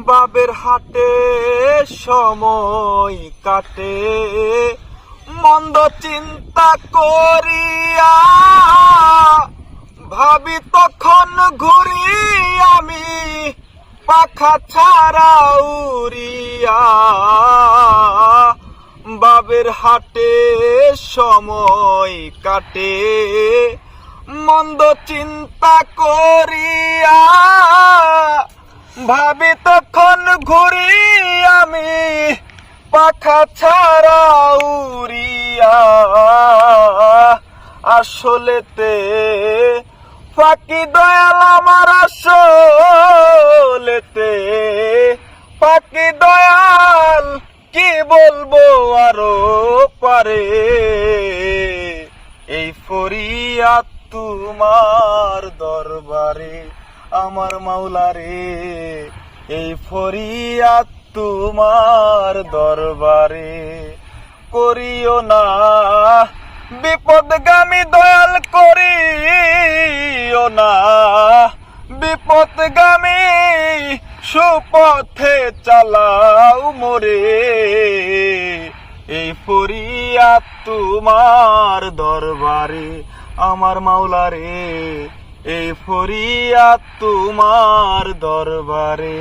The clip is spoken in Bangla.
বাবের হাটে সময় কাটে মন্দ চিন্তা করিয়া, ভাবি তখন ঘুরি আমি পাখা ছাড়া উড়িয়া। বাবের হাটে সময় কাটে মন্দ চিন্তা করিয়া, ভাবি তখন ঘুরি আমি পাখা ছাড়া উড়িয়া। আসলেতে ফাঁকি দয়াল আমার, আসলেতে ফাঁকি দয়াল, কি বলবো আরো পারে। এই ফরিয়াদ তোমার দরবারে আমার মাওলারে, এই ফরিয়াদ তোমার দরবারে। করিও না বিপদগামী দয়াল, করিও না বিপদগামী, সুপথে চালাও মোরে। এই ফরিয়াদ তোমার দরবারে আমার মাওলারে, এই ফরিয়াদ তোমার দরবারে।